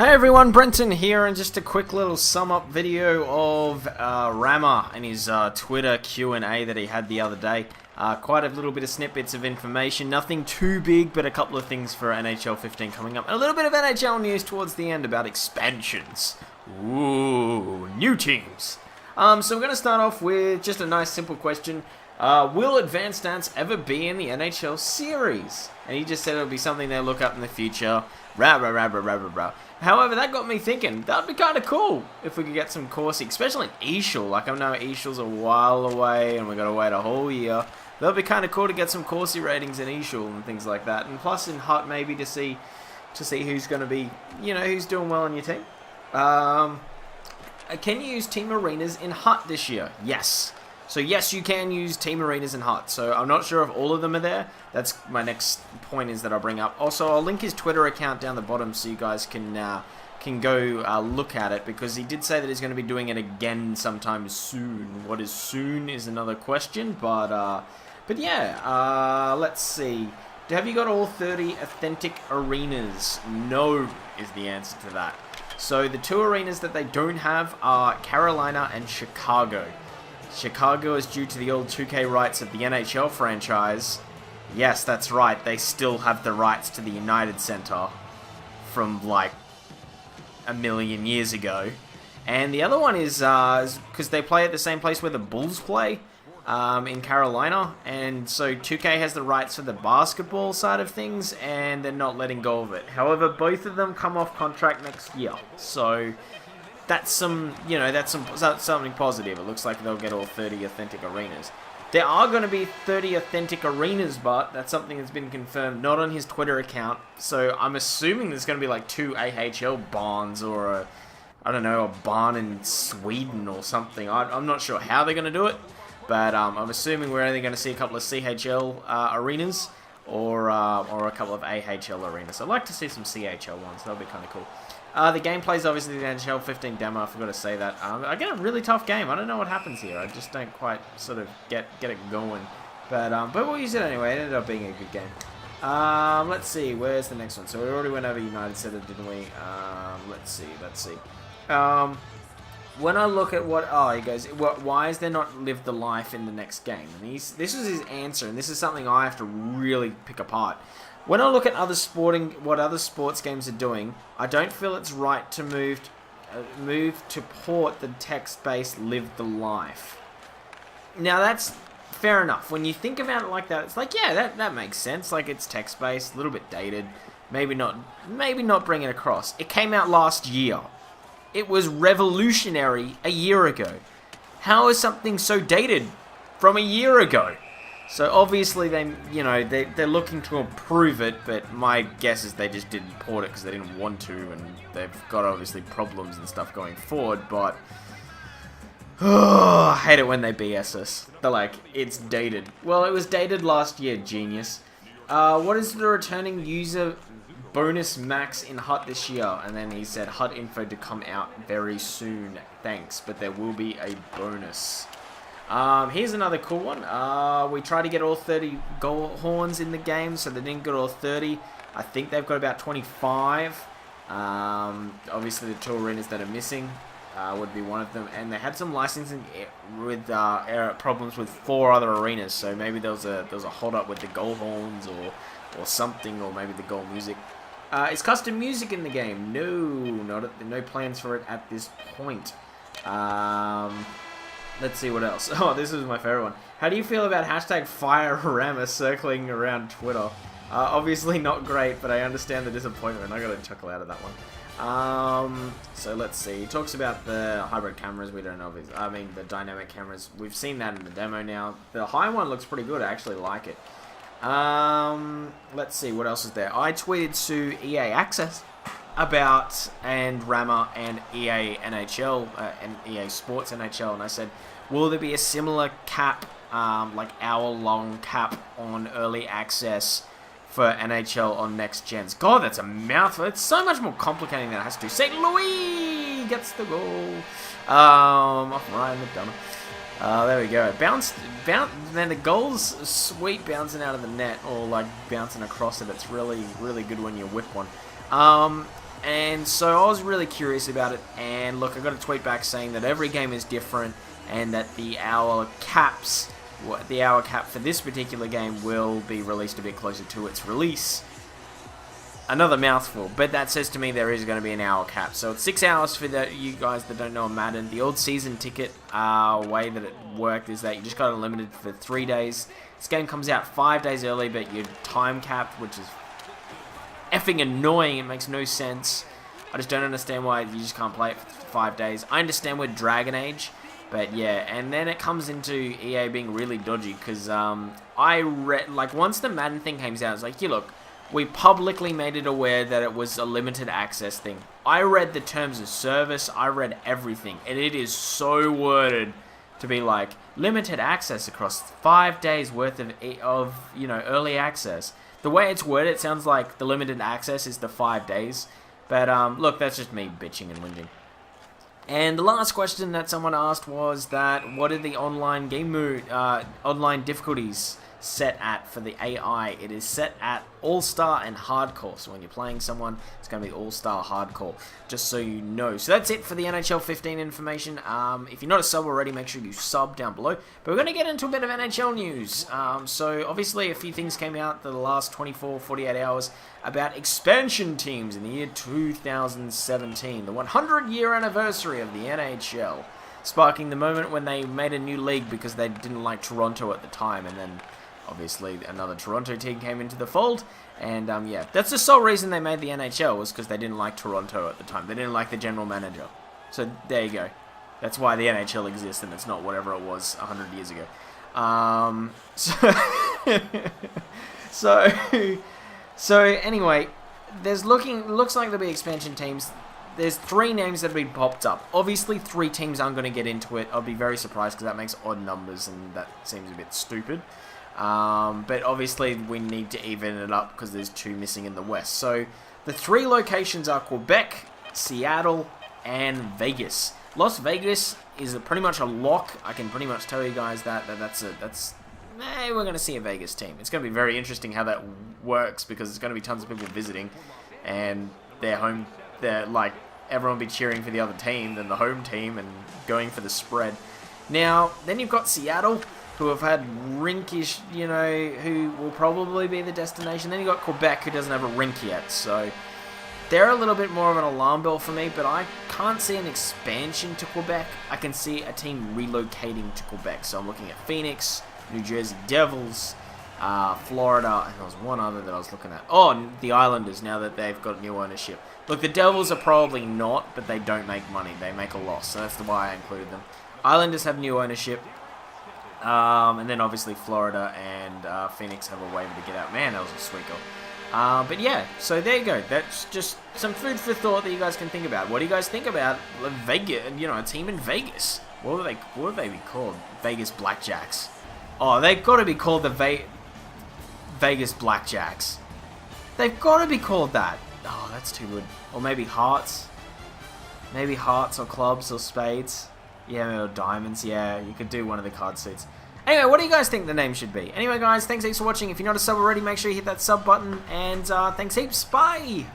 Hey everyone, Brenton here, and just a quick little sum-up video of Rammer and his Twitter Q&A that he had the other day. Quite a little bit of snippets of information, nothing too big, but a couple of things for NHL 15 coming up. And a little bit of NHL news towards the end about expansions. Ooh, new teams. So we're going to start off with just a nice simple question. Will Advanced Stats ever be in the NHL series? And he just said it'll be something they'll look up in the future. Rah, rah, rah, rah, rah, rah, rah. However, that got me thinking, that'd be kind of cool if we could get some Corsi, especially in ESHL. Like, I know ESHL's a while away and we've got to wait a whole year. That'd be kind of cool to get some Corsi ratings in ESHL and things like that. And plus in HUT, maybe to see who's going to be, you know, who's doing well on your team. Can you use team arenas in HUT this year? Yes. So yes, you can use team arenas in HUT. So I'm not sure if all of them are there. That's my next point is that I'll bring up. Also, I'll link his Twitter account down the bottom so you guys can go look at it, because he did say that he's going to be doing it again sometime soon. What is soon is another question, but yeah. Let's see. Have you got all 30 authentic arenas? No is the answer to that. So the two arenas that they don't have are Carolina and Chicago. Chicago is due to the old 2K rights of the NHL franchise. Yes, that's right. They still have the rights to the United Center from like a million years ago. And the other one is because they play at the same place where the Bulls play in Carolina. And so 2K has the rights for the basketball side of things, and they're not letting go of it. However, both of them come off contract next year. So that's something positive. It looks like they'll get all 30 authentic arenas. There are going to be 30 authentic arenas, but that's something that's been confirmed, not on his Twitter account. So I'm assuming there's going to be like 2 AHL barns or a barn in Sweden or something. I'm not sure how they're going to do it, but I'm assuming we're only going to see a couple of CHL arenas or a couple of AHL arenas. I'd like to see some CHL ones. That'll be kind of cool. The gameplay is obviously the NHL 15 demo. I forgot to say that. I get a really tough game. I don't know what happens here. I just don't quite sort of get it going. But we'll use it anyway. It ended up being a good game. Let's see. Where's the next one? So we already went over United Center, didn't we? Let's see. When I look at what... Oh, he goes, why is there not Live the Life in the next game? And this is his answer, and this is something I have to really pick apart. When I look at what other sports games are doing, I don't feel it's right to move to port the text-based Live the Life. Now that's fair enough. When you think about it like that, it's like, yeah, that makes sense. Like, it's text-based, a little bit dated, maybe not bring it across. It came out last year. It was revolutionary a year ago. How is something so dated from a year ago? So obviously they're looking to improve it, but my guess is they just didn't port it because they didn't want to, and they've got obviously problems and stuff going forward. But I hate it when they BS us. They're like, it's dated. Well, it was dated last year, genius. What is the returning user bonus max in HUT this year? And then he said HUT info to come out very soon. Thanks, but there will be a bonus. Here's another cool one. We tried to get all 30 goal horns in the game, so they didn't get all 30. I think they've got about 25. Obviously, the 2 arenas that are missing would be one of them. And they had some licensing with problems with 4 other arenas, so maybe there was a hold up with the goal horns or something, or maybe the goal music. Is custom music in the game? No plans for it at this point. Let's see what else. Oh, this is my favorite one. How do you feel about hashtag FireRammer circling around Twitter? Obviously not great, but I understand the disappointment. I got a chuckle out of that one. So let's see. He talks about the hybrid cameras. We don't know if the dynamic cameras. We've seen that in the demo now. The high one looks pretty good. I actually like it. Let's see. What else is there? I tweeted to EA Access about and Rammer and EA NHL and EA Sports NHL, and I said, will there be a similar cap, like hour-long cap on early access for NHL on next gens? God, that's a mouthful. It's so much more complicated than it has to. St. Louis gets the goal. Off Ryan McDonough. There we go. Bounce. Then the goal's sweet bouncing out of the net, or like bouncing across it. It's really, really good when you whip one. And so I was really curious about it, and look, I got a tweet back saying that every game is different, and that the hour cap for this particular game will be released a bit closer to its release. Another mouthful, but that says to me there is going to be an hour cap. So it's 6 hours for you guys that don't know Madden. The old season ticket way that it worked is that you just got unlimited for 3 days. This game comes out 5 days early, but you're time capped, which is effing annoying. It makes no sense. I just don't understand why you just can't play it for 5 days. I understand with Dragon Age, but yeah, and then it comes into EA being really dodgy, because I read, like, once the Madden thing came out, it's like, yeah, look, we publicly made it aware that it was a limited access thing. I read the terms of service, I read everything, and it is so worded to be like, limited access across 5 days worth of early access. The way it's worded, it sounds like the limited access is the 5 days. But, look, that's just me bitching and whinging. And the last question that someone asked was that, what are the online online difficulties set at for the AI? It is set at All-Star and Hardcore. So when you're playing someone, it's going to be All-Star Hardcore, just so you know. So that's it for the NHL 15 information. If you're not a sub already, make sure you sub down below. But we're going to get into a bit of NHL news. So obviously a few things came out the last 24, 48 hours about expansion teams in the year 2017, the 100-year anniversary of the NHL, sparking the moment when they made a new league because they didn't like Toronto at the time, and then obviously another Toronto team came into the fold, and yeah, that's the sole reason they made the NHL, was because they didn't like Toronto at the time. They didn't like the general manager. So there you go. That's why the NHL exists, and it's not whatever it was 100 years ago. So anyway, looks like there'll be expansion teams. There's 3 names that have been popped up. Obviously, 3 teams aren't going to get into it. I'll be very surprised, because that makes odd numbers, and that seems a bit stupid. But obviously, we need to even it up, because there's 2 missing in the West. So the 3 locations are Quebec, Seattle, and Vegas. Las Vegas is pretty much a lock. I can pretty much tell you guys we're going to see a Vegas team. It's going to be very interesting how that works, because there's going to be tons of people visiting, and they're like, everyone will be cheering for the other team than the home team and going for the spread. Now, then you've got Seattle, who have had rinkish, who will probably be the destination. Then you've got Quebec, who doesn't have a rink yet, so they're a little bit more of an alarm bell for me, but I can't see an expansion to Quebec. I can see a team relocating to Quebec, so I'm looking at Phoenix, New Jersey Devils, Florida, and there was one other that I was looking at. Oh, the Islanders, now that they've got new ownership. Look, the Devils are probably not, but they don't make money. They make a loss, so that's why I included them. Islanders have new ownership, and then obviously Florida and Phoenix have a waiver to get out. Man, that was a sweet goal. But yeah, so there you go. That's just some food for thought that you guys can think about. What do you guys think about Vegas? A team in Vegas. What would they be called? Vegas Blackjacks. Oh, they've got to be called the Vegas Blackjacks. They've got to be called that. Oh, that's too good. Or maybe Hearts. Maybe Hearts or Clubs or Spades. Yeah, or Diamonds. Yeah, you could do one of the card suits. Anyway, what do you guys think the name should be? Anyway, guys, thanks heaps for watching. If you're not a sub already, make sure you hit that sub button. And thanks heaps. Bye!